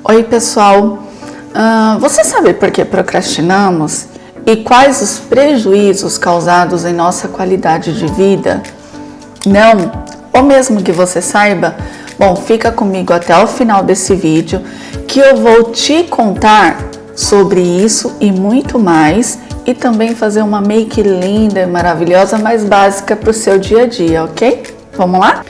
Oi pessoal, você sabe por que procrastinamos e quais os prejuízos causados em nossa qualidade de vida? Não? Ou mesmo que você saiba, bom, fica comigo até o final desse vídeo que eu vou te contar sobre isso e muito mais e também fazer uma make linda e maravilhosa, mais básica para o seu dia a dia, ok? Vamos lá?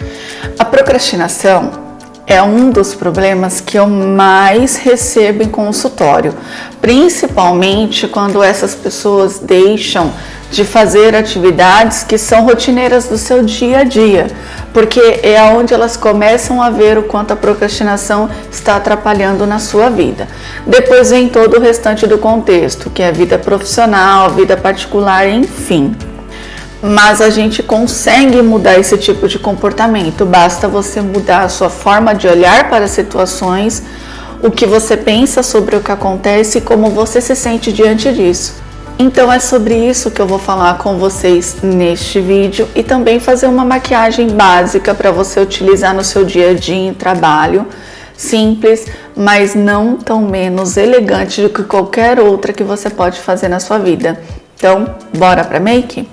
A procrastinação é um dos problemas que eu mais recebo em consultório, principalmente quando essas pessoas deixam de fazer atividades que são rotineiras do seu dia a dia, porque é onde elas começam a ver o quanto a procrastinação está atrapalhando na sua vida. Depois vem todo o restante do contexto, que é a vida profissional, vida particular, enfim. Mas a gente consegue mudar esse tipo de comportamento, basta você mudar a sua forma de olhar para as situações, o que você pensa sobre o que acontece e como você se sente diante disso. Então é sobre isso que eu vou falar com vocês neste vídeo e também fazer uma maquiagem básica para você utilizar no seu dia a dia em trabalho, simples, mas não tão menos elegante do que qualquer outra que você pode fazer na sua vida. Então, bora para make?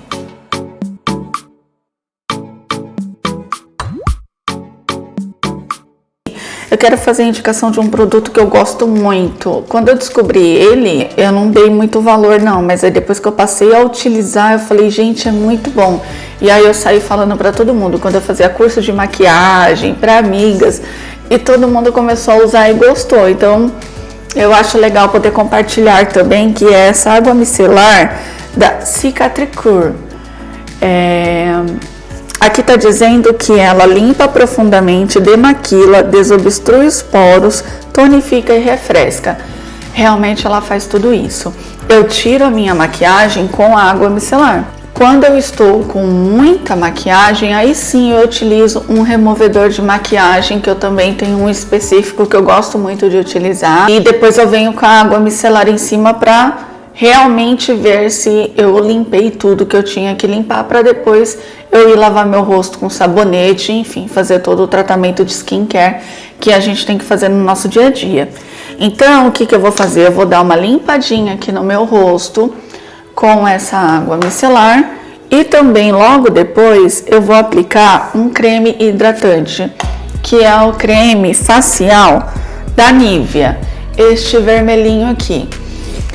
Eu quero fazer a indicação de um produto que eu gosto muito. Quando eu descobri ele, eu não dei muito valor não, mas aí depois que eu passei a utilizar, eu falei, gente, é muito bom. E aí eu saí falando para todo mundo, quando eu fazia curso de maquiagem, para amigas, e todo mundo começou a usar e gostou. Então, eu acho legal poder compartilhar também, que é essa água micelar da Cicatricure. Aqui está dizendo que ela limpa profundamente, demaquila, desobstrui os poros, tonifica e refresca. Realmente ela faz tudo isso. Eu tiro a minha maquiagem com a água micelar. Quando eu estou com muita maquiagem, aí sim eu utilizo um removedor de maquiagem, que eu também tenho um específico que eu gosto muito de utilizar. E depois eu venho com a água micelar em cima para realmente ver se eu limpei tudo que eu tinha que limpar, para depois eu ir lavar meu rosto com sabonete, enfim, fazer todo o tratamento de skincare que a gente tem que fazer no nosso dia a dia. Então, o que eu vou fazer? Eu vou dar uma limpadinha aqui no meu rosto com essa água micelar e também logo depois eu vou aplicar um creme hidratante, que é o creme facial da Nivea, este vermelhinho aqui.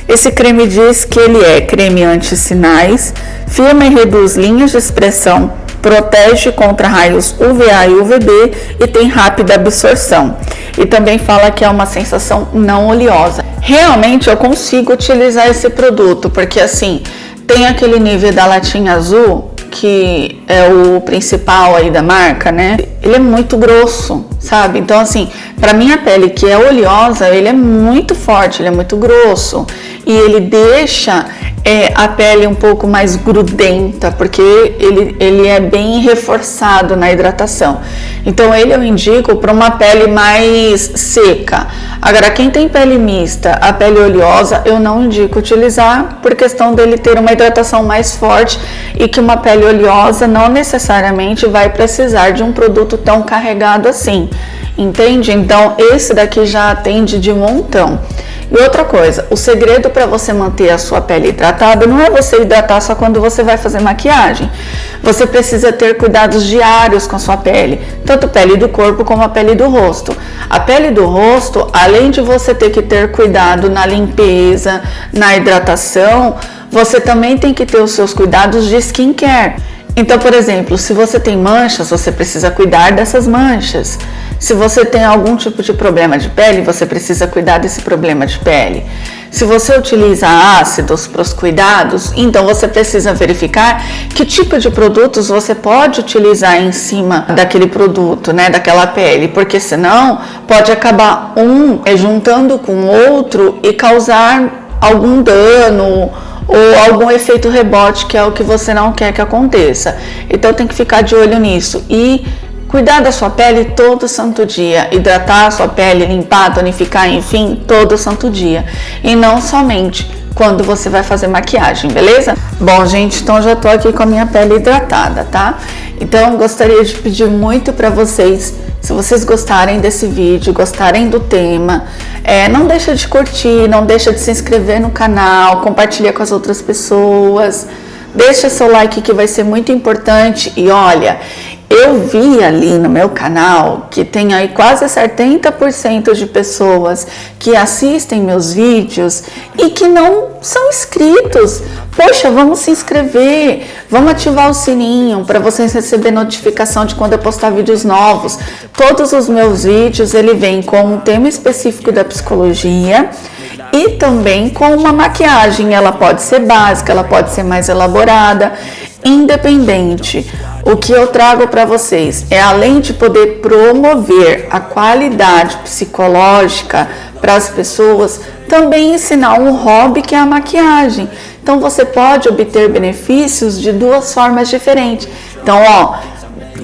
Esse creme diz que ele é creme anti-sinais, firma e reduz linhas de expressão, protege contra raios UVA e UVB e tem rápida absorção. E também fala que é uma sensação não oleosa. Realmente eu consigo utilizar esse produto, porque assim, tem aquele Nivea da latinha azul, que é o principal aí da marca, né? Ele é muito grosso, sabe? Então assim, para minha pele que é oleosa, ele é muito forte, ele é muito grosso e ele deixa a pele um pouco mais grudenta, porque ele é bem reforçado na hidratação. Então ele eu indico para uma pele mais seca. Agora, quem tem pele mista, a pele oleosa, eu não indico utilizar por questão dele ter uma hidratação mais forte e que uma pele oleosa não necessariamente vai precisar de um produto tão carregado assim, entende? Então esse daqui já atende de montão. E outra coisa, o segredo para você manter a sua pele hidratada não é você hidratar só quando você vai fazer maquiagem. Você precisa ter cuidados diários com a sua pele, tanto a pele do corpo como a pele do rosto. A pele do rosto, além de você ter que ter cuidado na limpeza, na hidratação, você também tem que ter os seus cuidados de skincare. Então, por exemplo, se você tem manchas, você precisa cuidar dessas manchas. Se você tem algum tipo de problema de pele, você precisa cuidar desse problema de pele. Se você utiliza ácidos para os cuidados, então você precisa verificar que tipo de produtos você pode utilizar em cima daquele produto, né, daquela pele, porque senão pode acabar juntando com outro e causar algum dano ou algum efeito rebote, que é o que você não quer que aconteça. Então tem que ficar de olho nisso e cuidar da sua pele todo santo dia, hidratar a sua pele, limpar, tonificar, enfim, todo santo dia, e não somente quando você vai fazer maquiagem, beleza? Bom, gente, então já tô aqui com a minha pele hidratada, tá? Então, gostaria de pedir muito para vocês, se vocês gostarem desse vídeo, gostarem do tema, não deixa de curtir, não deixa de se inscrever no canal, compartilha com as outras pessoas, deixa seu like que vai ser muito importante. E olha, eu vi ali no meu canal que tem aí quase 70% de pessoas que assistem meus vídeos e que não são inscritos. Poxa, vamos se inscrever, vamos ativar o sininho para vocês receberem notificação de quando eu postar vídeos novos. Todos os meus vídeos, ele vem com um tema específico da psicologia e também com uma maquiagem. Ela pode ser básica, ela pode ser mais elaborada, independente. O que eu trago para vocês é, além de poder promover a qualidade psicológica para as pessoas, também ensinar um hobby que é a maquiagem. Então você pode obter benefícios de duas formas diferentes. Então,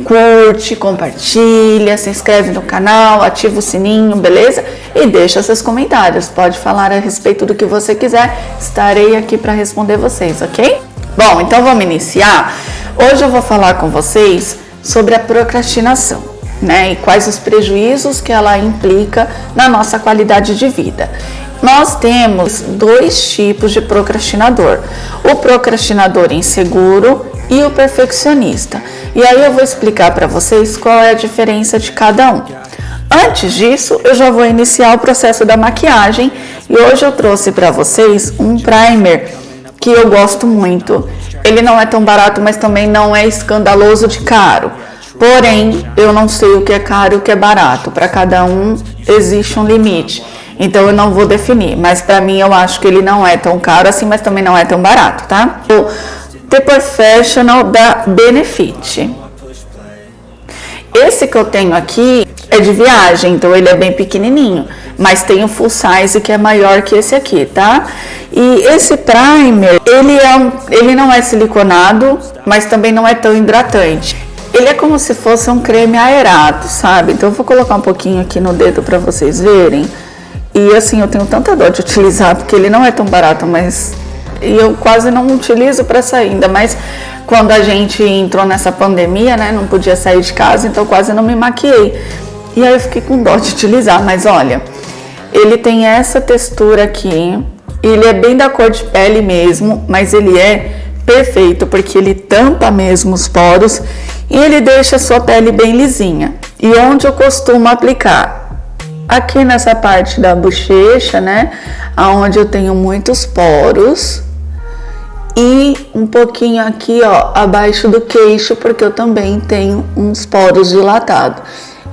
curte, compartilha, se inscreve no canal, ativa o sininho, beleza? E deixa seus comentários. Pode falar a respeito do que você quiser. Estarei aqui para responder vocês, ok? Bom, então vamos iniciar. Hoje eu vou falar com vocês sobre a procrastinação, né? E quais os prejuízos que ela implica na nossa qualidade de vida. Nós temos dois tipos de procrastinador: o procrastinador inseguro e o perfeccionista. E aí eu vou explicar para vocês qual é a diferença de cada um. Antes disso, eu já vou iniciar o processo da maquiagem e hoje eu trouxe para vocês um primer que eu gosto muito. Ele não é tão barato, mas também não é escandaloso de caro. Porém, eu não sei o que é caro e o que é barato. Para cada um existe um limite. Então eu não vou definir, mas para mim eu acho que ele não é tão caro assim, mas também não é tão barato, tá? O The Professional da Benefit. Esse que eu tenho aqui é de viagem, então ele é bem pequenininho, mas tem o full size que é maior que esse aqui, tá? E esse primer, ele não é siliconado, mas também não é tão hidratante. Ele é como se fosse um creme aerado, sabe? Então eu vou colocar um pouquinho aqui no dedo para vocês verem. E assim, eu tenho tanta dor de utilizar, porque ele não é tão barato, mas eu quase não utilizo para sair, ainda mais quando a gente entrou nessa pandemia, né? Não podia sair de casa, então quase não me maquiei. E aí eu fiquei com dó de utilizar, mas olha, ele tem essa textura aqui, ele é bem da cor de pele mesmo, mas ele é perfeito, porque ele tampa mesmo os poros e ele deixa a sua pele bem lisinha. E onde eu costumo aplicar? Aqui nessa parte da bochecha, né, aonde eu tenho muitos poros, e um pouquinho aqui, abaixo do queixo, porque eu também tenho uns poros dilatados.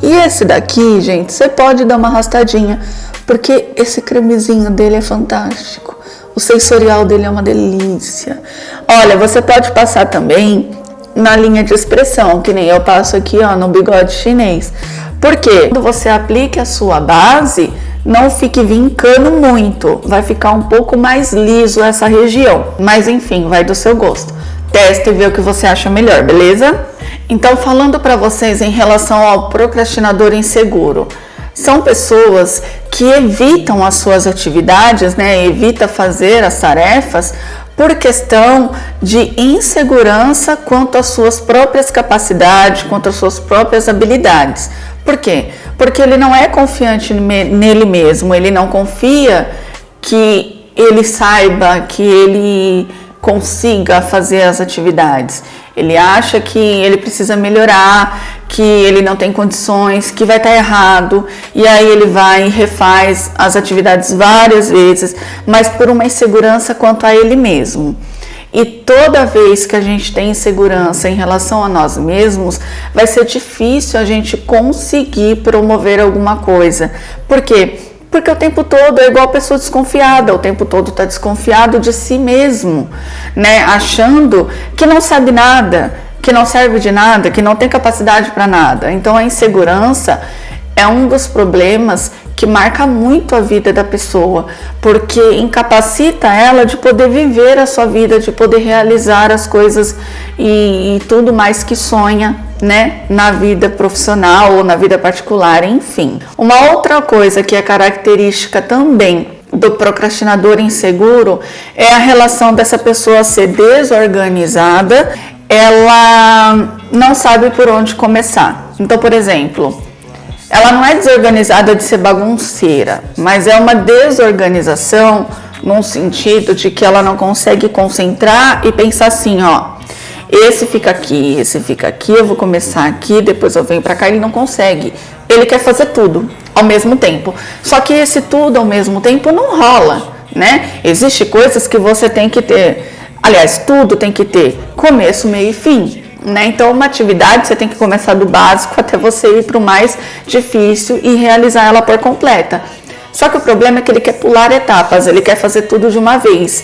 E esse daqui, gente, você pode dar uma arrastadinha, porque esse cremezinho dele é fantástico. O sensorial dele é uma delícia. Olha, você pode passar também na linha de expressão, que nem eu passo aqui, no bigode chinês. Porque quando você aplique a sua base, não fique vincando muito, vai ficar um pouco mais liso essa região. Mas enfim, vai do seu gosto. Teste e vê o que você acha melhor, beleza? Então, falando para vocês em relação ao procrastinador inseguro, são pessoas que evitam as suas atividades, né? Evita fazer as tarefas por questão de insegurança quanto às suas próprias capacidades, quanto às suas próprias habilidades. Por quê? Porque ele não é confiante nele mesmo, ele não confia que ele saiba, que ele consiga fazer as atividades. Ele acha que ele precisa melhorar, que ele não tem condições, que vai estar errado, e aí ele vai e refaz as atividades várias vezes, mas por uma insegurança quanto a ele mesmo. E toda vez que a gente tem insegurança em relação a nós mesmos, vai ser difícil a gente conseguir promover alguma coisa. Por quê? Porque o tempo todo é igual a pessoa desconfiada, o tempo todo está desconfiado de si mesmo, né? Achando que não sabe nada, que não serve de nada, que não tem capacidade para nada. Então a insegurança é um dos problemas que marca muito a vida da pessoa, porque incapacita ela de poder viver a sua vida, de poder realizar as coisas e tudo mais que sonha, né, na vida profissional ou na vida particular, enfim. Uma outra coisa que é característica também do procrastinador inseguro é a relação dessa pessoa ser desorganizada ela não sabe por onde começar. Então, por exemplo, ela não é desorganizada de ser bagunceira, mas é uma desorganização num sentido de que ela não consegue concentrar e pensar assim, ó, esse fica aqui, eu vou começar aqui, depois eu venho pra cá. Ele não consegue. Ele quer fazer tudo ao mesmo tempo. Só que esse tudo ao mesmo tempo não rola, né? Existem coisas que você tem que ter, aliás, tudo tem que ter começo, meio e fim, né? Então, uma atividade você tem que começar do básico até você ir para o mais difícil e realizar ela por completa. Só que o problema é que ele quer pular etapas, ele quer fazer tudo de uma vez.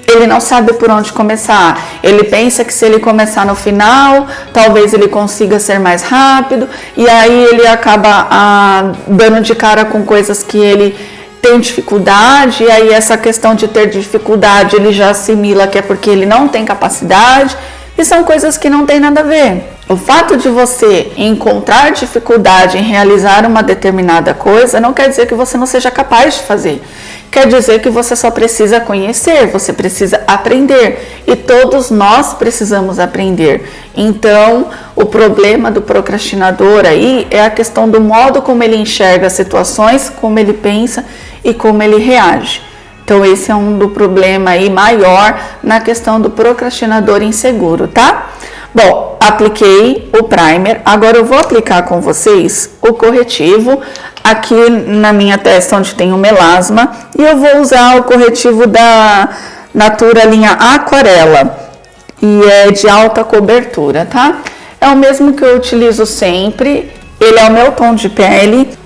Ele não sabe por onde começar. Ele pensa que se ele começar no final, talvez ele consiga ser mais rápido, e aí ele acaba dando de cara com coisas que ele tem dificuldade, e aí essa questão de ter dificuldade ele já assimila que é porque ele não tem capacidade, e são coisas que não tem nada a ver. O fato de você encontrar dificuldade em realizar uma determinada coisa não quer dizer que você não seja capaz de fazer. Quer dizer que você só precisa conhecer, você precisa aprender. E todos nós precisamos aprender. Então, o problema do procrastinador aí é a questão do modo como ele enxerga as situações, como ele pensa e como ele reage. Então, esse é um do problema aí maior na questão do procrastinador inseguro, tá? Bom, apliquei o primer, agora eu vou aplicar com vocês o corretivo aqui na minha testa onde tem o melasma, e eu vou usar o corretivo da Natura linha Aquarela, e é de alta cobertura, tá? É o mesmo que eu utilizo sempre, ele é o meu tom de pele.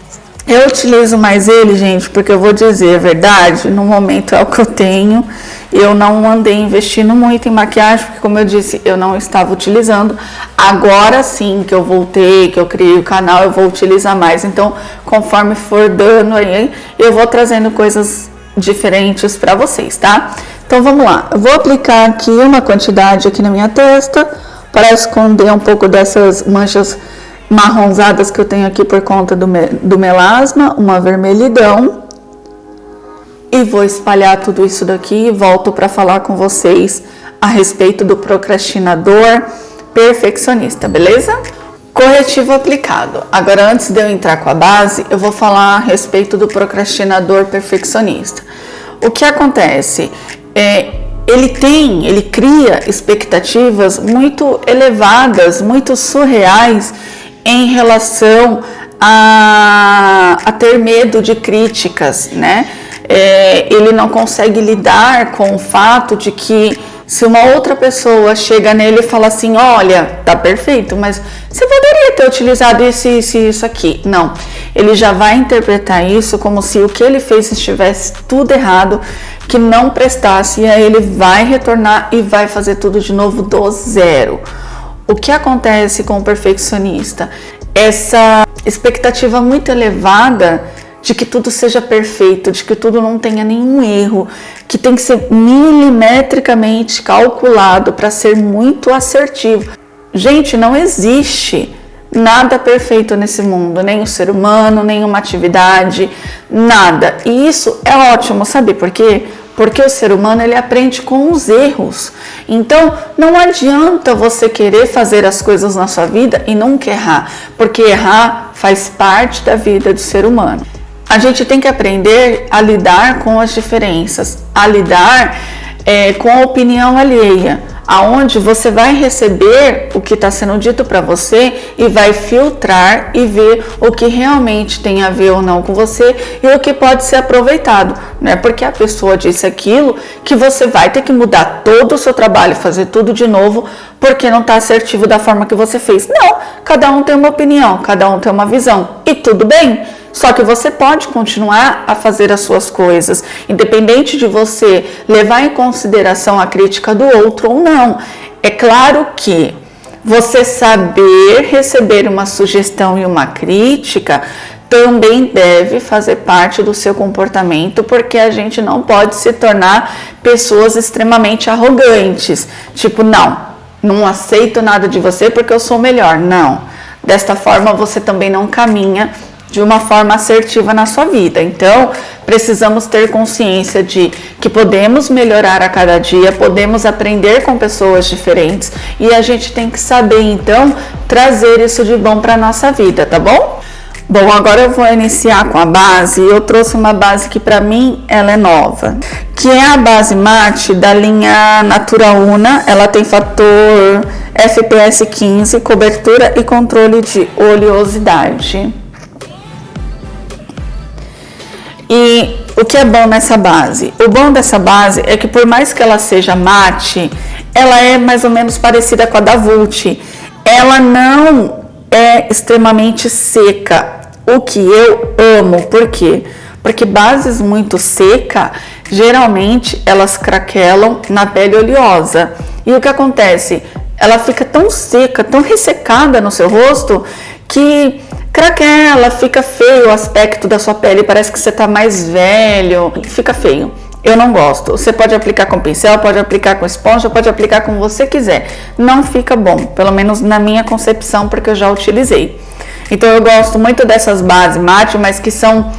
Eu utilizo mais ele, gente, porque eu vou dizer a verdade, no momento é o que eu tenho. Eu não andei investindo muito em maquiagem, porque como eu disse, eu não estava utilizando. Agora sim que eu voltei, que eu criei o canal, eu vou utilizar mais. Então, conforme for dando aí, eu vou trazendo coisas diferentes para vocês, tá? Então, vamos lá. Eu vou aplicar aqui uma quantidade aqui na minha testa, para esconder um pouco dessas manchas marronzadas que eu tenho aqui por conta do melasma, uma vermelhidão. E vou espalhar tudo isso daqui e volto para falar com vocês a respeito do procrastinador perfeccionista, beleza? Corretivo aplicado. Agora, antes de eu entrar com a base, eu vou falar a respeito do procrastinador perfeccionista. O que acontece? Ele cria expectativas muito elevadas, muito surreais em relação a ter medo de críticas, né? Ele não consegue lidar com o fato de que se uma outra pessoa chega nele e fala assim, olha, tá perfeito, mas você poderia ter utilizado isso aqui. Não, ele já vai interpretar isso como se o que ele fez estivesse tudo errado, que não prestasse, e aí ele vai retornar e vai fazer tudo de novo do zero. O que acontece com o perfeccionista? Essa expectativa muito elevada de que tudo seja perfeito, de que tudo não tenha nenhum erro, que tem que ser milimetricamente calculado para ser muito assertivo. Gente, não existe nada perfeito nesse mundo, nem o ser humano, nem uma atividade, nada. E isso é ótimo, sabe por quê? Porque o ser humano, ele aprende com os erros. Então, não adianta você querer fazer as coisas na sua vida e nunca errar, porque errar faz parte da vida do ser humano. A gente tem que aprender a lidar com as diferenças, a lidar com a opinião alheia, aonde você vai receber o que está sendo dito para você e vai filtrar e ver o que realmente tem a ver ou não com você e o que pode ser aproveitado. Não é porque a pessoa disse aquilo que você vai ter que mudar todo o seu trabalho, fazer tudo de novo porque não está assertivo da forma que você fez. Não, cada um tem uma opinião, cada um tem uma visão e tudo bem. Só que você pode continuar a fazer as suas coisas, independente de você levar em consideração a crítica do outro ou não. É claro que você saber receber uma sugestão e uma crítica também deve fazer parte do seu comportamento, porque a gente não pode se tornar pessoas extremamente arrogantes. Tipo, não aceito nada de você porque eu sou melhor. Não. Desta forma, você também não caminha de uma forma assertiva na sua vida. Então, precisamos ter consciência de que podemos melhorar a cada dia, podemos aprender com pessoas diferentes e a gente tem que saber, então, trazer isso de bom para a nossa vida, tá bom? Bom, agora eu vou iniciar com a base. Eu trouxe uma base que para mim ela é nova, que é a base mate da linha Natura Una. Ela tem fator FPS 15, cobertura e controle de oleosidade. E o que é bom nessa base? O bom dessa base é que por mais que ela seja mate, ela é mais ou menos parecida com a da Vult. Ela não é extremamente seca, o que eu amo. Por quê? Porque bases muito secas, geralmente elas craquelam na pele oleosa. E o que acontece? Ela fica tão seca, tão ressecada no seu rosto, que craquela, fica feio o aspecto da sua pele, parece que você tá mais velho, fica feio. Eu não gosto. Você pode aplicar com pincel, pode aplicar com esponja, pode aplicar como você quiser. Não fica bom, pelo menos na minha concepção, porque eu já utilizei. Então eu gosto muito dessas bases mate, mas que são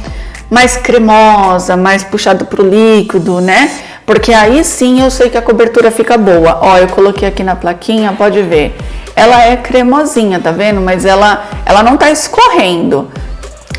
mais cremosa, mais puxado pro líquido, né? Porque aí sim eu sei que a cobertura fica boa. Ó, eu coloquei aqui na plaquinha, pode ver. Ela é cremosinha, tá vendo? Mas ela não tá escorrendo.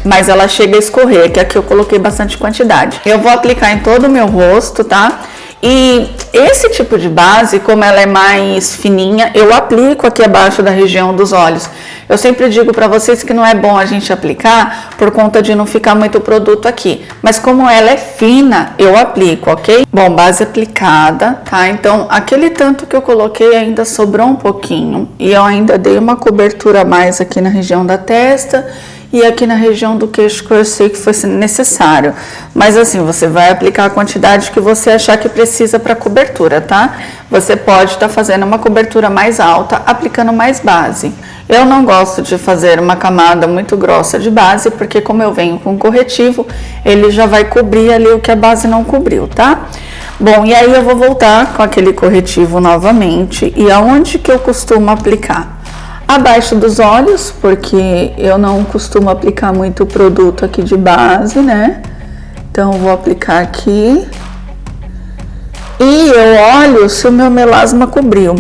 Mas ela chega a escorrer, que aqui eu coloquei bastante quantidade. Eu vou aplicar em todo o meu rosto, tá? E esse tipo de base, como ela é mais fininha, eu aplico aqui abaixo da região dos olhos. Eu sempre digo para vocês que não é bom a gente aplicar por conta de não ficar muito produto aqui. Mas como ela é fina, eu aplico, ok? Bom, base aplicada, tá? Então, aquele tanto que eu coloquei ainda sobrou um pouquinho. E eu ainda dei uma cobertura a mais aqui na região da testa e aqui na região do queixo, que eu sei que foi necessário. Mas assim, você vai aplicar a quantidade que você achar que precisa para cobertura, tá? Você pode estar fazendo uma cobertura mais alta, aplicando mais base. Eu não gosto de fazer uma camada muito grossa de base, porque como eu venho com corretivo, ele já vai cobrir ali o que a base não cobriu, tá? Bom, e aí eu vou voltar com aquele corretivo novamente. E aonde que eu costumo aplicar? Abaixo dos olhos, porque eu não costumo aplicar muito produto aqui de base, né? Então, eu vou aplicar aqui. E eu olho se o meu melasma cobriu.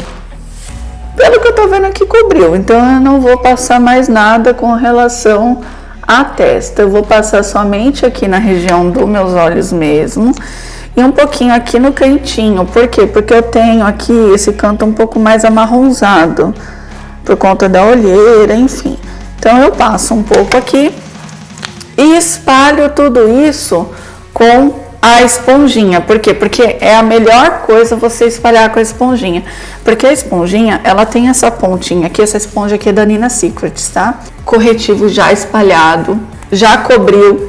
Pelo que eu tô vendo aqui, cobriu. Então, eu não vou passar mais nada com relação à testa. Eu vou passar somente aqui na região dos meus olhos mesmo. E um pouquinho aqui no cantinho. Por quê? Porque eu tenho aqui esse canto um pouco mais amarronzado, por conta da olheira, enfim. Então eu passo um pouco aqui e espalho tudo isso com a esponjinha. Por quê? Porque é a melhor coisa você espalhar com a esponjinha. Porque a esponjinha, ela tem essa pontinha aqui, essa esponja aqui é da Nina Secrets, tá? Corretivo já espalhado, já cobriu.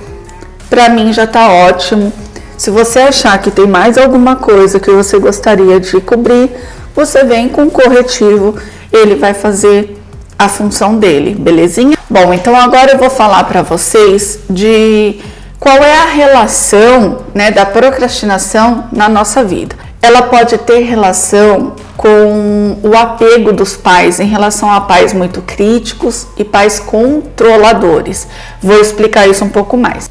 Pra mim já tá ótimo. Se você achar que tem mais alguma coisa que você gostaria de cobrir, você vem com corretivo, ele vai fazer a função dele, belezinha? Bom, então agora eu vou falar para vocês de qual é a relação, né, da procrastinação na nossa vida. Ela pode ter relação com o apego dos pais em relação a pais muito críticos e pais controladores. Vou explicar isso um pouco mais.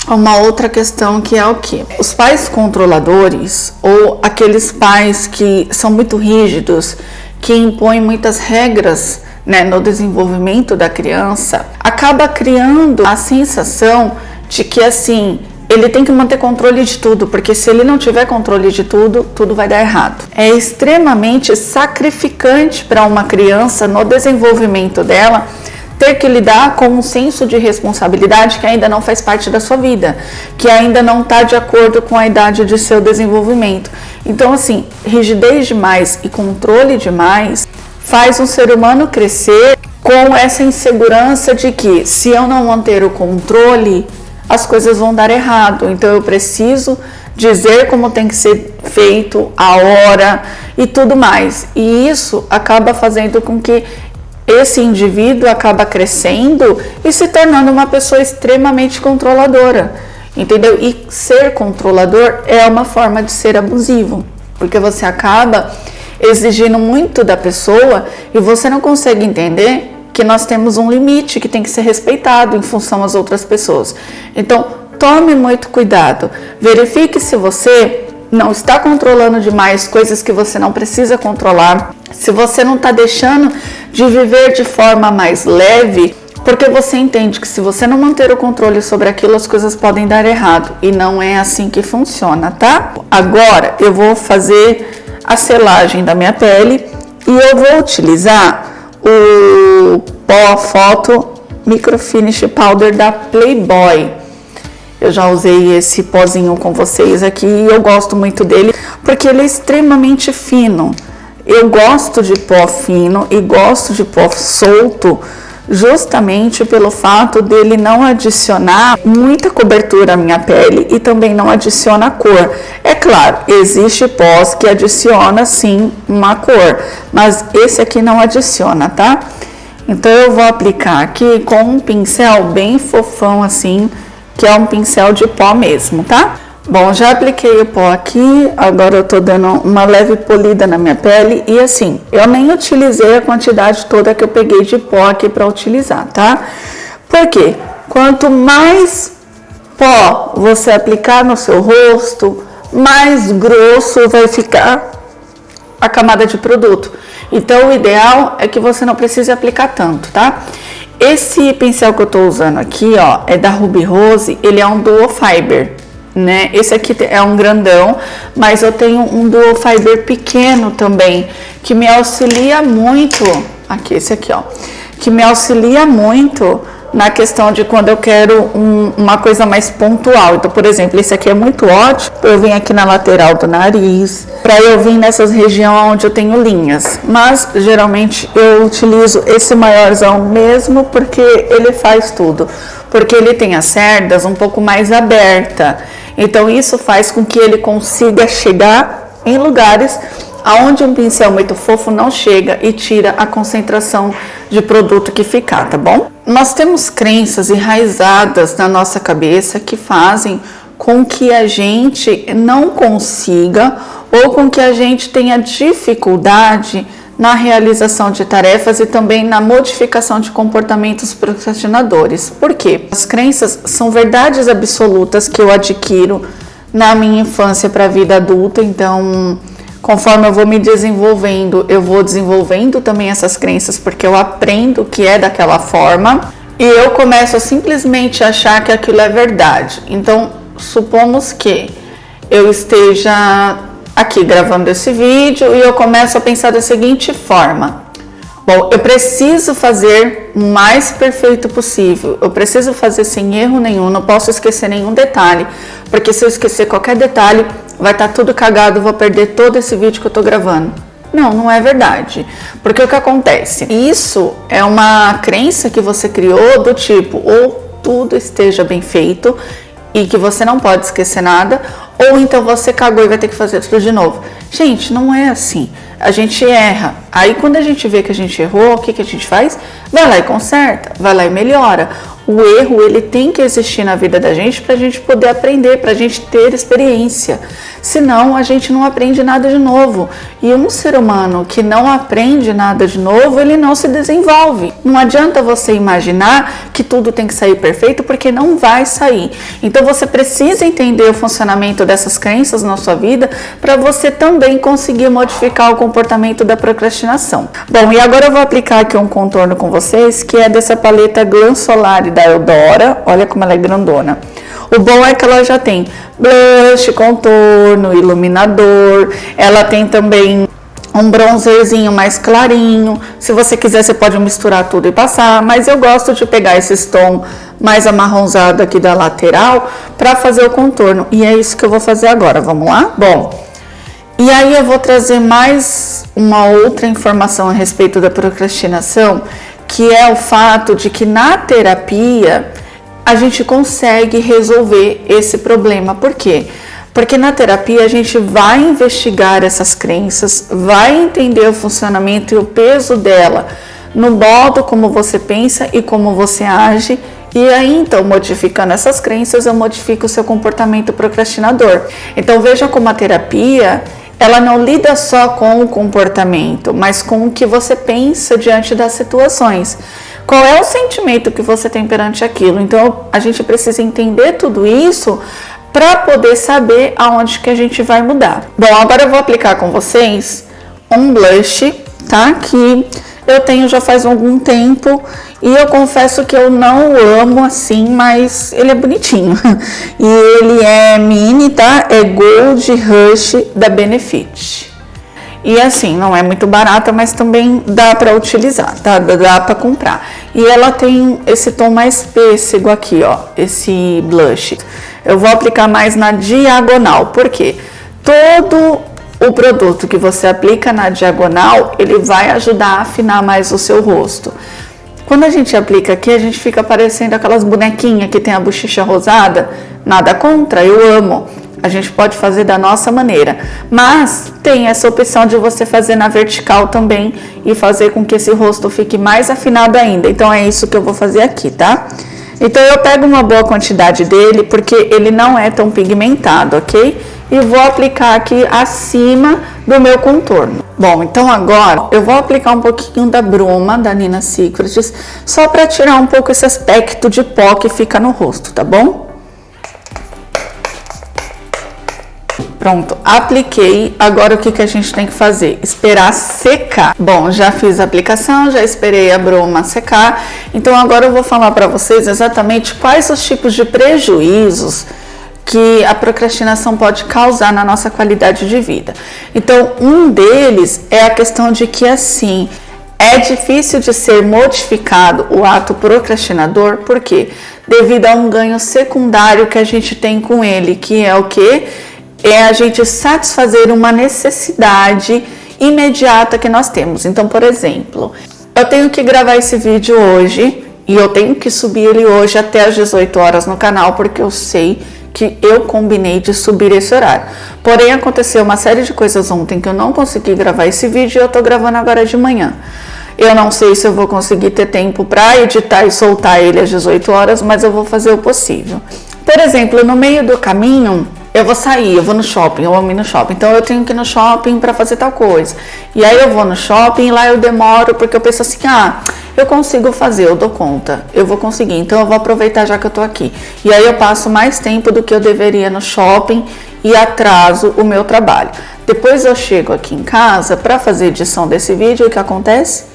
Uma outra questão que é o quê? Os pais controladores ou aqueles pais que são muito rígidos, que impõe muitas regras, né, no desenvolvimento da criança, acaba criando a sensação de que assim, ele tem que manter controle de tudo, porque se ele não tiver controle de tudo, tudo vai dar errado. É extremamente sacrificante para uma criança no desenvolvimento dela ter que lidar com um senso de responsabilidade que ainda não faz parte da sua vida, que ainda não está de acordo com a idade de seu desenvolvimento. Então, assim, rigidez demais e controle demais faz um ser humano crescer com essa insegurança de que, se eu não manter o controle, as coisas vão dar errado. Então, eu preciso dizer como tem que ser feito, a hora e tudo mais. E isso acaba fazendo com que esse indivíduo acaba crescendo e se tornando uma pessoa extremamente controladora, entendeu? E ser controlador é uma forma de ser abusivo, porque você acaba exigindo muito da pessoa e você não consegue entender que nós temos um limite que tem que ser respeitado em função às outras pessoas. Então, tome muito cuidado. Verifique se você não está controlando demais coisas que você não precisa controlar, se você não está deixando de viver de forma mais leve, porque você entende que se você não manter o controle sobre aquilo, as coisas podem dar errado, e não é assim que funciona, tá? Agora eu vou fazer a selagem da minha pele e eu vou utilizar o pó Photo Microfinish Powder da Playboy. Eu já usei esse pozinho com vocês aqui e eu gosto muito dele porque ele é extremamente fino. Eu gosto de pó fino e gosto de pó solto justamente pelo fato dele não adicionar muita cobertura à minha pele e também não adiciona cor. É claro, existe pós que adiciona sim uma cor, mas esse aqui não adiciona, tá? Então eu vou aplicar aqui com um pincel bem fofão assim, que é um pincel de pó mesmo, tá? Bom, já apliquei o pó aqui, agora eu tô dando uma leve polida na minha pele e assim, eu nem utilizei a quantidade toda que eu peguei de pó aqui para utilizar, tá? Porque quanto mais pó você aplicar no seu rosto, mais grosso vai ficar a camada de produto. Então o ideal é que você não precise aplicar tanto, tá? Esse pincel que eu tô usando aqui, ó, é da Ruby Rose, ele é um Duo Fiber, né? Esse aqui é um grandão, mas eu tenho um Duo Fiber pequeno também, que me auxilia muito, aqui, esse aqui, ó, que me auxilia muito na questão de quando eu quero uma coisa mais pontual. Então, por exemplo, esse aqui é muito ótimo, eu venho aqui na lateral do nariz, para eu vir nessas regiões onde eu tenho linhas, mas geralmente eu utilizo esse maiorzão mesmo porque ele faz tudo, porque ele tem as cerdas um pouco mais aberta, então isso faz com que ele consiga chegar em lugares aonde um pincel muito fofo não chega e tira a concentração de produto que ficar, tá bom? Nós temos crenças enraizadas na nossa cabeça que fazem com que a gente não consiga ou com que a gente tenha dificuldade na realização de tarefas e também na modificação de comportamentos procrastinadores. Por quê? As crenças são verdades absolutas que eu adquiro na minha infância para a vida adulta, então conforme eu vou me desenvolvendo, eu vou desenvolvendo também essas crenças, porque eu aprendo que é daquela forma e eu começo a simplesmente achar que aquilo é verdade. Então, supomos que eu esteja aqui gravando esse vídeo e eu começo a pensar da seguinte forma: bom, eu preciso fazer o mais perfeito possível, eu preciso fazer sem erro nenhum, não posso esquecer nenhum detalhe, porque se eu esquecer qualquer detalhe, vai estar tudo cagado, vou perder todo esse vídeo que eu tô gravando. Não, não é verdade. Porque o que acontece? Isso é uma crença que você criou do tipo, ou tudo esteja bem feito e que você não pode esquecer nada, ou então você cagou e vai ter que fazer tudo de novo. Gente, não é assim. A gente erra. Aí quando a gente vê que a gente errou, o que a gente faz? Vai lá e conserta, vai lá e melhora. O erro, ele tem que existir na vida da gente para a gente poder aprender, para a gente ter experiência. Senão, a gente não aprende nada de novo. E um ser humano que não aprende nada de novo, ele não se desenvolve. Não adianta você imaginar que tudo tem que sair perfeito, porque não vai sair. Então, você precisa entender o funcionamento dessas crenças na sua vida para você também conseguir modificar o comportamento da procrastinação. Bom, e agora eu vou aplicar aqui um contorno com vocês, que é dessa paleta Glam Solare da Eudora. Olha como ela é grandona. O bom é que ela já tem blush, contorno, iluminador. Ela tem também um bronzerzinho mais clarinho. Se você quiser, você pode misturar tudo e passar. Mas eu gosto de pegar esses tons mais amarronzado aqui da lateral para fazer o contorno. E é isso que eu vou fazer agora. Vamos lá? Bom, e aí eu vou trazer mais uma outra informação a respeito da procrastinação, que é o fato de que na terapia a gente consegue resolver esse problema. Por quê? Porque na terapia a gente vai investigar essas crenças, vai entender o funcionamento e o peso dela no modo como você pensa e como você age. E aí, então, modificando essas crenças, eu modifico o seu comportamento procrastinador. Então, veja como a terapia, ela não lida só com o comportamento, mas com o que você pensa diante das situações. Qual é o sentimento que você tem perante aquilo? Então, a gente precisa entender tudo isso para poder saber aonde que a gente vai mudar. Bom, agora eu vou aplicar com vocês um blush, tá? Que eu tenho já faz algum tempo e eu confesso que eu não amo assim, mas ele é bonitinho. E ele é mini, tá? É Gold Rush da Benefit. E assim, não é muito barata, mas também dá para utilizar, tá? Dá para comprar. E ela tem esse tom mais pêssego aqui, ó, esse blush. Eu vou aplicar mais na diagonal, porque todo o produto que você aplica na diagonal, ele vai ajudar a afinar mais o seu rosto. Quando a gente aplica aqui, a gente fica parecendo aquelas bonequinhas que tem a bochecha rosada. Nada contra, eu amo. A gente pode fazer da nossa maneira, mas tem essa opção de você fazer na vertical também e fazer com que esse rosto fique mais afinado ainda. Então é isso que eu vou fazer aqui, tá? Então eu pego uma boa quantidade dele, porque ele não é tão pigmentado, ok? E vou aplicar aqui acima do meu contorno. Bom, então agora eu vou aplicar um pouquinho da bruma da Nina Secrets, só para tirar um pouco esse aspecto de pó que fica no rosto, tá bom? Pronto, apliquei. Agora o que a gente tem que fazer? Esperar secar. Bom, já fiz a aplicação, já esperei a bruma secar. Então agora eu vou falar para vocês exatamente quais os tipos de prejuízos que a procrastinação pode causar na nossa qualidade de vida. Então, um deles é a questão de que assim, é difícil de ser modificado o ato procrastinador, por quê? Devido a um ganho secundário que a gente tem com ele, que é o quê? É a gente satisfazer uma necessidade imediata que nós temos. Então, por exemplo, eu tenho que gravar esse vídeo hoje e eu tenho que subir ele hoje até às 18 horas no canal, porque eu sei que eu combinei de subir esse horário. Porém, aconteceu uma série de coisas ontem que eu não consegui gravar esse vídeo e eu tô gravando agora de manhã. Eu não sei se eu vou conseguir ter tempo para editar e soltar ele às 18 horas, mas eu vou fazer o possível. Por exemplo, no meio do caminho, eu vou sair, eu vou no shopping, eu amo ir no shopping, então eu tenho que ir no shopping para fazer tal coisa. E aí eu vou no shopping e lá eu demoro, porque eu penso assim, eu consigo fazer, eu dou conta, eu vou conseguir, então eu vou aproveitar já que eu tô aqui. E aí eu passo mais tempo do que eu deveria no shopping e atraso o meu trabalho. Depois eu chego aqui em casa para fazer edição desse vídeo, o que acontece?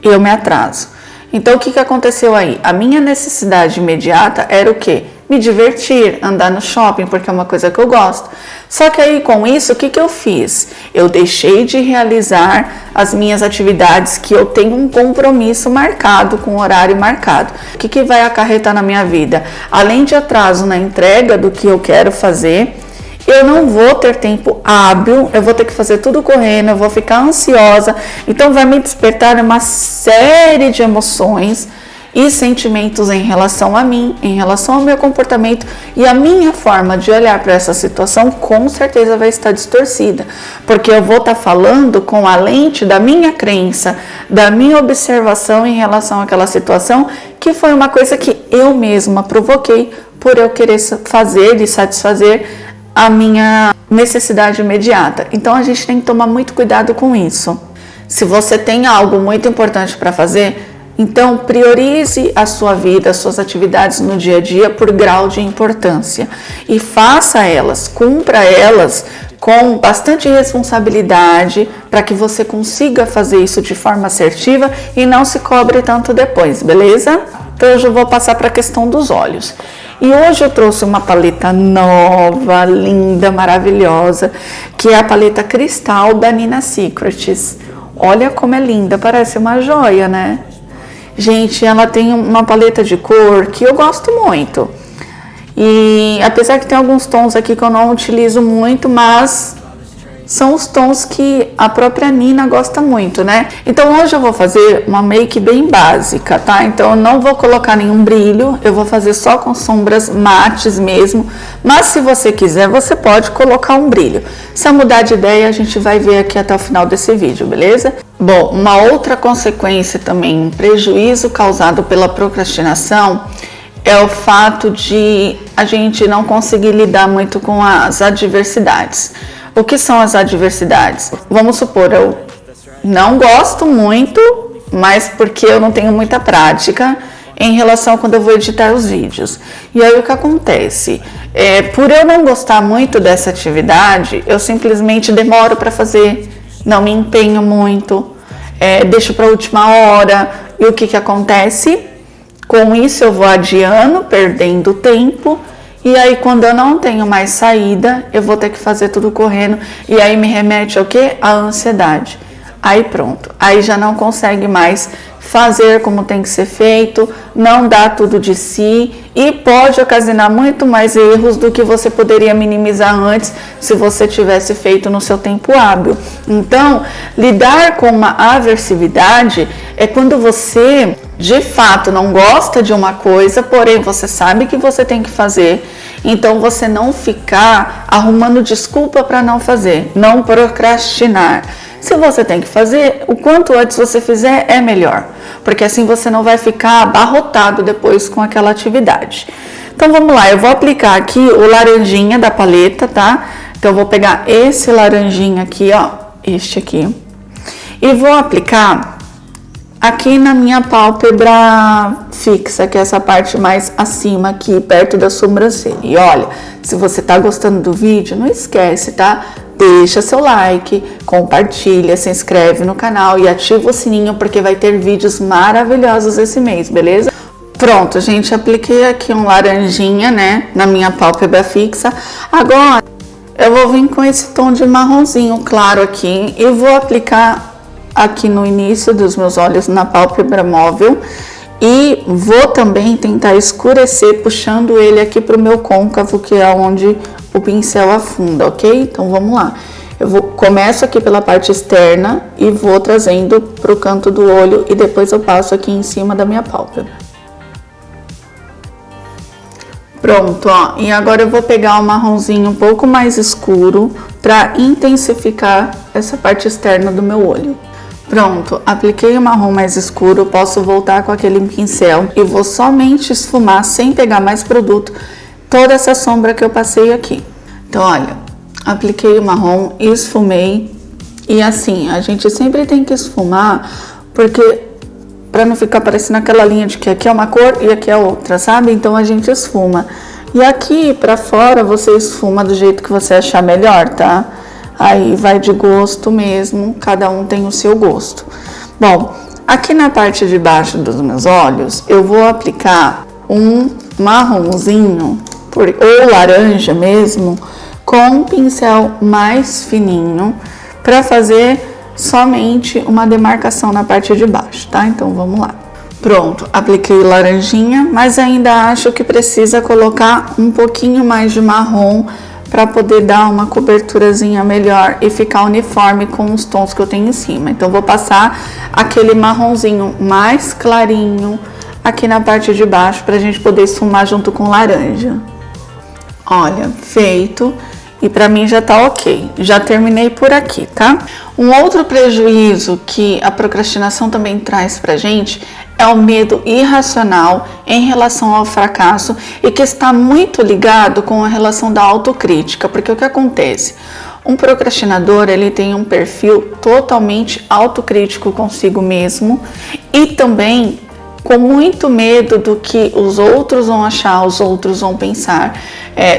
Eu me atraso. Então o que aconteceu aí? A minha necessidade imediata era o quê? Me divertir, andar no shopping, porque é uma coisa que eu gosto. Só que aí com isso, o que eu fiz? Eu deixei de realizar as minhas atividades que eu tenho um compromisso marcado, com horário marcado. O que vai acarretar na minha vida? Além de atraso na entrega do que eu quero fazer, eu não vou ter tempo hábil, eu vou ter que fazer tudo correndo, eu vou ficar ansiosa. Então vai me despertar uma série de emoções e sentimentos em relação a mim, em relação ao meu comportamento, e a minha forma de olhar para essa situação com certeza vai estar distorcida, porque eu vou estar falando com a lente da minha crença, da minha observação em relação àquela situação, que foi uma coisa que eu mesma provoquei por eu querer fazer e satisfazer a minha necessidade imediata. Então a gente tem que tomar muito cuidado com isso. Se você tem algo muito importante para fazer, então priorize a sua vida, as suas atividades no dia a dia por grau de importância e faça elas, cumpra elas com bastante responsabilidade para que você consiga fazer isso de forma assertiva e não se cobre tanto depois, beleza? Então hoje eu vou passar para a questão dos olhos. E hoje eu trouxe uma paleta nova, linda, maravilhosa, que é a paleta Cristal da Nina Secrets. Olha como é linda, parece uma joia, né? Gente, ela tem uma paleta de cor que eu gosto muito. E apesar que tem alguns tons aqui que eu não utilizo muito, mas são os tons que a própria Nina gosta muito, né? Então hoje eu vou fazer uma make bem básica, tá? Então eu não vou colocar nenhum brilho, eu vou fazer só com sombras mates mesmo. Mas se você quiser, você pode colocar um brilho. Se eu mudar de ideia, a gente vai ver aqui até o final desse vídeo, beleza? Bom, uma outra consequência também, um prejuízo causado pela procrastinação é o fato de a gente não conseguir lidar muito com as adversidades. O que são as adversidades? Vamos supor, eu não gosto muito mas porque eu não tenho muita prática em relação a quando eu vou editar os vídeos. E aí o que acontece? Por eu não gostar muito dessa atividade, eu simplesmente demoro para fazer, não me empenho muito, deixo para a última hora. E o que acontece? Com isso eu vou adiando, perdendo tempo, e aí quando eu não tenho mais saída, eu vou ter que fazer tudo correndo, e aí me remete ao quê? A ansiedade. Aí pronto, aí já não consegue mais fazer como tem que ser feito, não dá tudo de si e pode ocasionar muito mais erros do que você poderia minimizar antes se você tivesse feito no seu tempo hábil. Então, lidar com uma aversividade é quando você de fato não gosta de uma coisa, porém você sabe que você tem que fazer, então você não ficar arrumando desculpa para não fazer, não procrastinar. Se você tem que fazer, o quanto antes você fizer é melhor, porque assim você não vai ficar abarrotado depois com aquela atividade. Então vamos lá, eu vou aplicar aqui o laranjinha da paleta, tá? Então eu vou pegar esse laranjinha aqui, ó, este aqui, e vou aplicar aqui na minha pálpebra fixa, que é essa parte mais acima aqui, perto da sobrancelha. E olha, se você tá gostando do vídeo, não esquece, tá? Deixa seu like, compartilha, se inscreve no canal e ativa o sininho porque vai ter vídeos maravilhosos esse mês, beleza? Pronto, gente, apliquei aqui um laranjinha, né, na minha pálpebra fixa. Agora, eu vou vir com esse tom de marronzinho claro aqui e vou aplicar aqui no início dos meus olhos, na pálpebra móvel. E vou também tentar escurecer, puxando ele aqui para o meu côncavo, que é onde o pincel afunda, ok? Então vamos lá. Começo aqui pela parte externa e vou trazendo para o canto do olho e depois eu passo aqui em cima da minha pálpebra. Pronto, ó. E agora eu vou pegar um marronzinho um pouco mais escuro para intensificar essa parte externa do meu olho. Pronto, apliquei o marrom mais escuro, posso voltar com aquele pincel e vou somente esfumar, sem pegar mais produto, toda essa sombra que eu passei aqui. Então, olha, apliquei o marrom, esfumei, e assim, a gente sempre tem que esfumar, porque para não ficar parecendo aquela linha de que aqui é uma cor e aqui é outra, sabe? Então a gente esfuma. E aqui para fora você esfuma do jeito que você achar melhor, tá? Aí vai de gosto mesmo, cada um tem o seu gosto. Bom, aqui na parte de baixo dos meus olhos, eu vou aplicar um marronzinho, ou laranja mesmo, com um pincel mais fininho, para fazer somente uma demarcação na parte de baixo, tá? Então vamos lá. Pronto, apliquei laranjinha, mas ainda acho que precisa colocar um pouquinho mais de marrom, para poder dar uma coberturazinha melhor e ficar uniforme com os tons que eu tenho em cima. Então, vou passar aquele marronzinho mais clarinho aqui na parte de baixo para a gente poder esfumar junto com laranja. Olha, feito. E para mim já tá ok. Já terminei por aqui, tá? Um outro prejuízo que a procrastinação também traz pra gente é o medo irracional em relação ao fracasso e que está muito ligado com a relação da autocrítica, porque o que acontece? Um procrastinador, ele tem um perfil totalmente autocrítico consigo mesmo e também com muito medo do que os outros vão achar, os outros vão pensar,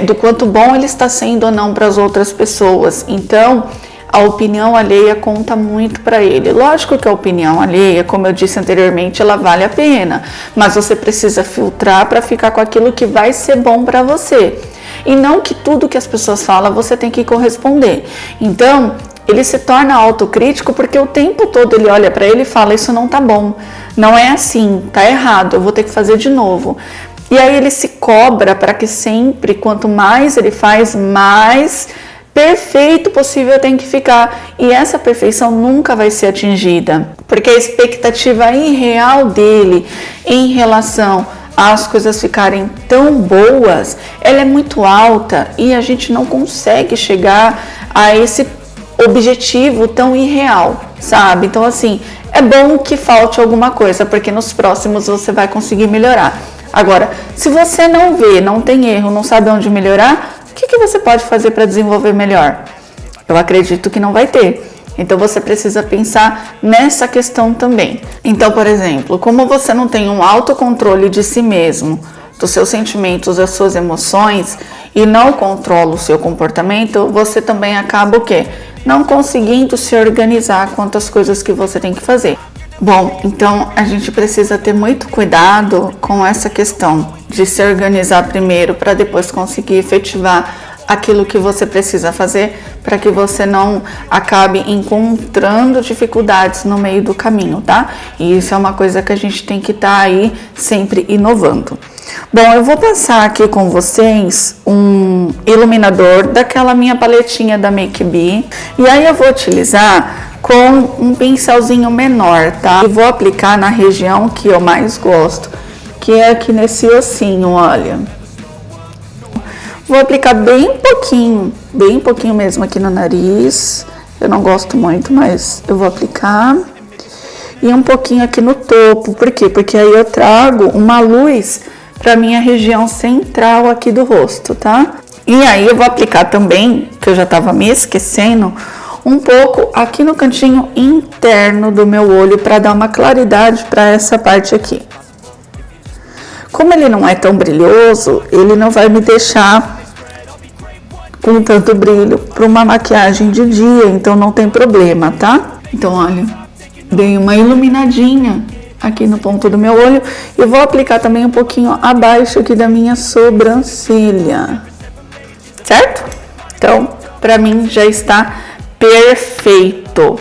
do quanto bom ele está sendo ou não para as outras pessoas. Então, a opinião alheia conta muito para ele. Lógico que a opinião alheia, como eu disse anteriormente, ela vale a pena, mas você precisa filtrar para ficar com aquilo que vai ser bom para você. E não que tudo que as pessoas falam você tem que corresponder. Então, ele se torna autocrítico porque o tempo todo ele olha para ele e fala: isso não tá bom, não é assim, tá errado, eu vou ter que fazer de novo. E aí ele se cobra para que sempre, quanto mais ele faz, mais perfeito possível tem que ficar. E essa perfeição nunca vai ser atingida, porque a expectativa irreal dele em relação às coisas ficarem tão boas, ela é muito alta e a gente não consegue chegar a esse objetivo tão irreal, sabe? Então, assim, é bom que falte alguma coisa, porque nos próximos você vai conseguir melhorar. Agora, se você não vê, não tem erro, não sabe onde melhorar, o que você pode fazer para desenvolver melhor? Eu acredito que não vai ter. Então você precisa pensar nessa questão também. Então, por exemplo, como você não tem um autocontrole de si mesmo, dos seus sentimentos, das suas emoções, e não controla o seu comportamento, você também acaba o quê? Não conseguindo se organizar quanto às coisas que você tem que fazer. Bom, então a gente precisa ter muito cuidado com essa questão de se organizar primeiro para depois conseguir efetivar aquilo que você precisa fazer, para que você não acabe encontrando dificuldades no meio do caminho, tá? E isso é uma coisa que a gente tem que estar aí sempre inovando. Bom, eu vou passar aqui com vocês um iluminador daquela minha paletinha da Make Be, e aí eu vou utilizar com um pincelzinho menor, tá? E vou aplicar na região que eu mais gosto, que é aqui nesse ossinho, olha. Vou aplicar bem pouquinho mesmo aqui no nariz. Eu não gosto muito, mas eu vou aplicar. E um pouquinho aqui no topo. Por quê? Porque aí eu trago uma luz para minha região central aqui do rosto, tá? E aí eu vou aplicar também, que eu já tava me esquecendo, um pouco aqui no cantinho interno do meu olho para dar uma claridade para essa parte aqui. Como ele não é tão brilhoso, ele não vai me deixar com tanto brilho para uma maquiagem de dia, então não tem problema, tá? Então, olha, dei uma iluminadinha aqui no ponto do meu olho e vou aplicar também um pouquinho abaixo aqui da minha sobrancelha, certo? Então, para mim já está perfeito.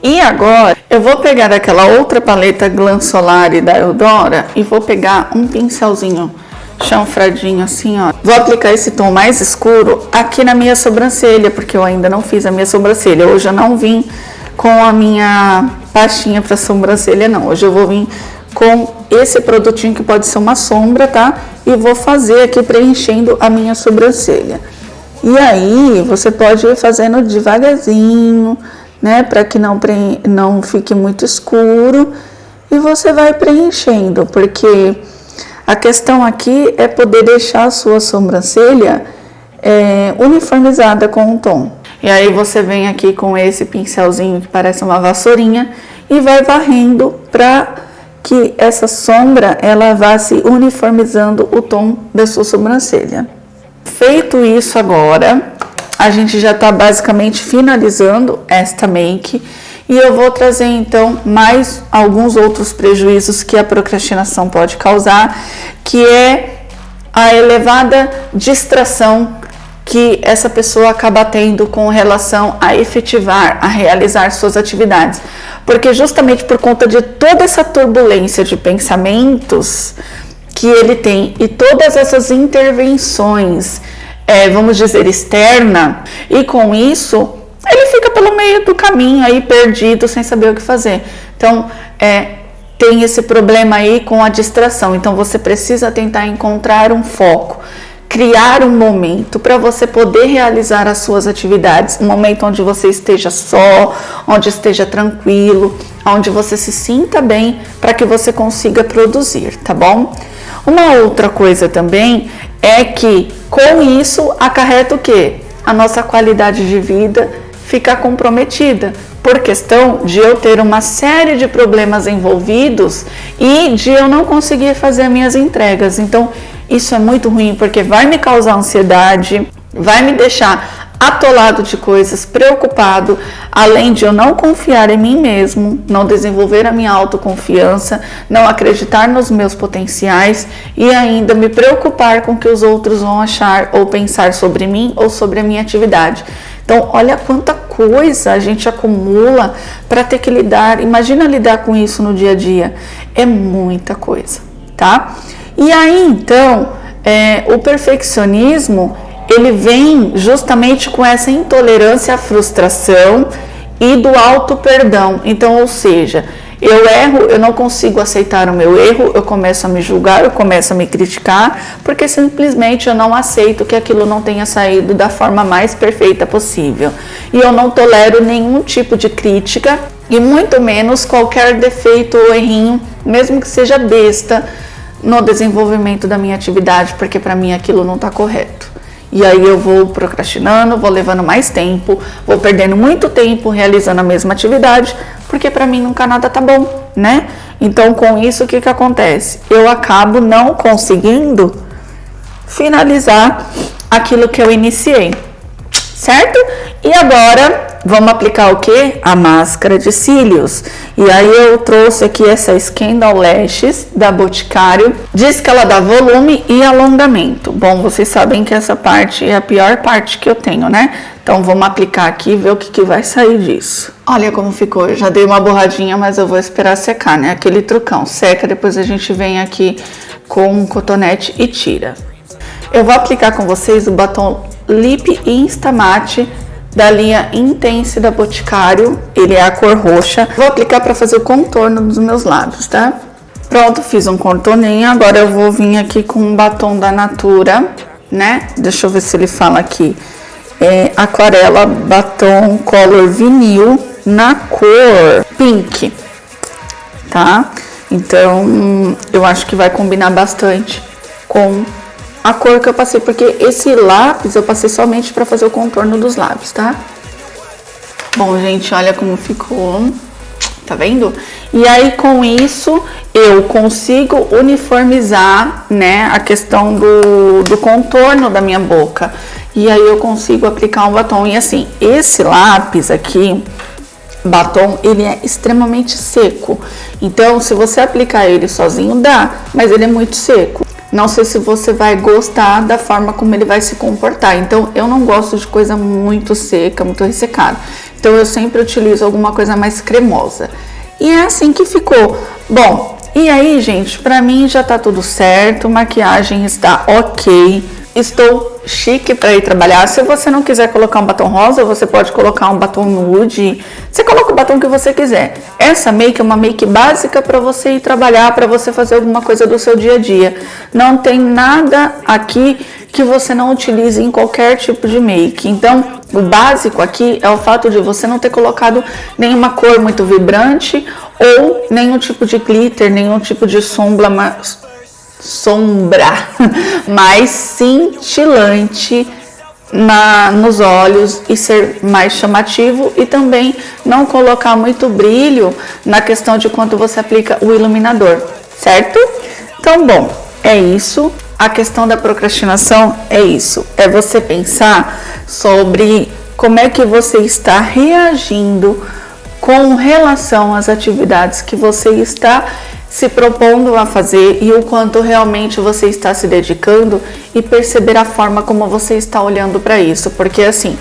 E agora eu vou pegar aquela outra paleta Glam Solare da Eudora e vou pegar um pincelzinho chanfradinho assim, ó. Vou aplicar esse tom mais escuro aqui na minha sobrancelha, porque eu ainda não fiz a minha sobrancelha. Hoje eu não vim com a minha pastinha para sobrancelha, não. Hoje eu vou vir com esse produtinho que pode ser uma sombra, tá? E vou fazer aqui preenchendo a minha sobrancelha. E aí você pode ir fazendo devagarzinho, né? Para que não fique muito escuro. E você vai preenchendo, porque a questão aqui é poder deixar a sua sobrancelha uniformizada com o tom. E aí você vem aqui com esse pincelzinho que parece uma vassourinha e vai varrendo para que essa sombra ela vá se uniformizando o tom da sua sobrancelha. Feito isso agora, a gente já está basicamente finalizando esta make. E eu vou trazer então mais alguns outros prejuízos que a procrastinação pode causar, que é a elevada distração que essa pessoa acaba tendo com relação a efetivar, a realizar suas atividades. Porque justamente por conta de toda essa turbulência de pensamentos que ele tem e todas essas intervenções, vamos dizer, externa, e com isso ele fica pelo meio do caminho aí perdido, sem saber o que fazer. Então, tem esse problema aí com a distração. Então, você precisa tentar encontrar um foco, criar um momento para você poder realizar as suas atividades. Um momento onde você esteja só, onde esteja tranquilo, onde você se sinta bem para que você consiga produzir, tá bom? Uma outra coisa também é que com isso acarreta o quê? A nossa qualidade de vida ficar comprometida, por questão de eu ter uma série de problemas envolvidos e de eu não conseguir fazer minhas entregas. Então, isso é muito ruim, porque vai me causar ansiedade, vai me deixar atolado de coisas, preocupado, além de eu não confiar em mim mesmo, não desenvolver a minha autoconfiança, não acreditar nos meus potenciais e ainda me preocupar com o que os outros vão achar ou pensar sobre mim ou sobre a minha atividade. Então, olha quanta coisa a gente acumula para ter que lidar. Imagina lidar com isso no dia a dia. É muita coisa, tá? E aí, então, o perfeccionismo, ele vem justamente com essa intolerância à frustração e do auto-perdão. Então, ou seja, eu erro, eu não consigo aceitar o meu erro, eu começo a me julgar, eu começo a me criticar, porque simplesmente eu não aceito que aquilo não tenha saído da forma mais perfeita possível. E eu não tolero nenhum tipo de crítica, e muito menos qualquer defeito ou errinho, mesmo que seja besta, no desenvolvimento da minha atividade, porque para mim aquilo não está correto. E aí eu vou procrastinando, vou levando mais tempo, vou perdendo muito tempo realizando a mesma atividade, porque para mim nunca nada tá bom, né? Então com isso o que acontece? Eu acabo não conseguindo finalizar aquilo que eu iniciei, certo? E agora vamos aplicar o que? A máscara de cílios. E aí eu trouxe aqui essa Scandal Lashes da Boticário. Diz que ela dá volume e alongamento. Bom, vocês sabem que essa parte é a pior parte que eu tenho, né? Então vamos aplicar aqui e ver o que vai sair disso. Olha como ficou. Eu já dei uma borradinha, mas eu vou esperar secar, né? Aquele trucão. Seca, depois a gente vem aqui com um cotonete e tira. Eu vou aplicar com vocês o batom Lip Insta Matte da linha Intense da Boticário. Ele é a cor roxa. Vou aplicar para fazer o contorno dos meus lábios, tá? Pronto, fiz um contorninho. Agora eu vou vir aqui com um batom da Natura, né? Deixa eu ver se ele fala aqui. É Aquarela Batom Color Vinil na cor Pink, tá? Então, eu acho que vai combinar bastante com a cor que eu passei, porque esse lápis eu passei somente para fazer o contorno dos lábios, tá? Bom, gente, olha como ficou, tá vendo? E aí, com isso, eu consigo uniformizar, né, a questão do contorno da minha boca. E aí, eu consigo aplicar um batom. E assim, esse lápis aqui, batom, ele é extremamente seco. Então, se você aplicar ele sozinho, dá, mas ele é muito seco. Não sei se você vai gostar da forma como ele vai se comportar. Então, eu não gosto de coisa muito seca, muito ressecada. Então, eu sempre utilizo alguma coisa mais cremosa. E é assim que ficou. Bom, e aí, gente, pra mim já tá tudo certo. Maquiagem está ok. Estou chique para ir trabalhar. Se você não quiser colocar um batom rosa, você pode colocar um batom nude. Você coloca o batom que você quiser. Essa make é uma make básica para você ir trabalhar, para você fazer alguma coisa do seu dia a dia. Não tem nada aqui que você não utilize em qualquer tipo de make. Então, o básico aqui é o fato de você não ter colocado nenhuma cor muito vibrante ou nenhum tipo de glitter, nenhum tipo de sombra mais cintilante nos olhos e ser mais chamativo, e também não colocar muito brilho na questão de quando você aplica o iluminador, certo? Então, bom, é isso. A questão da procrastinação é isso, é você pensar sobre como é que você está reagindo com relação às atividades que você está se propondo a fazer e o quanto realmente você está se dedicando, e perceber a forma como você está olhando para isso, porque assim,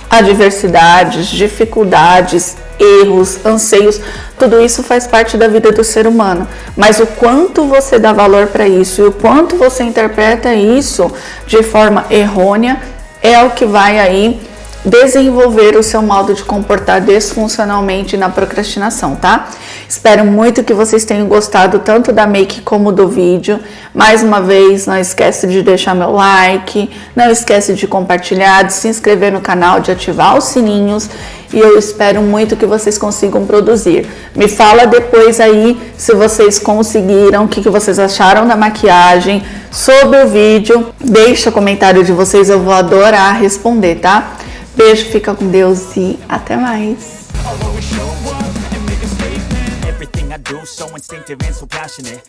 adversidades, dificuldades, erros, anseios, tudo isso faz parte da vida do ser humano, mas o quanto você dá valor para isso e o quanto você interpreta isso de forma errônea é o que vai aí desenvolver o seu modo de comportar disfuncionalmente na procrastinação, tá? Espero muito que vocês tenham gostado tanto da make como do vídeo. Mais uma vez, não esquece de deixar meu like, não esquece de compartilhar, de se inscrever no canal, de ativar os sininhos, e eu espero muito que vocês consigam produzir. Me fala depois aí se vocês conseguiram, o que vocês acharam da maquiagem, sobre o vídeo. Deixa o comentário de vocês, eu vou adorar responder, tá? Beijo, fica com Deus e até mais.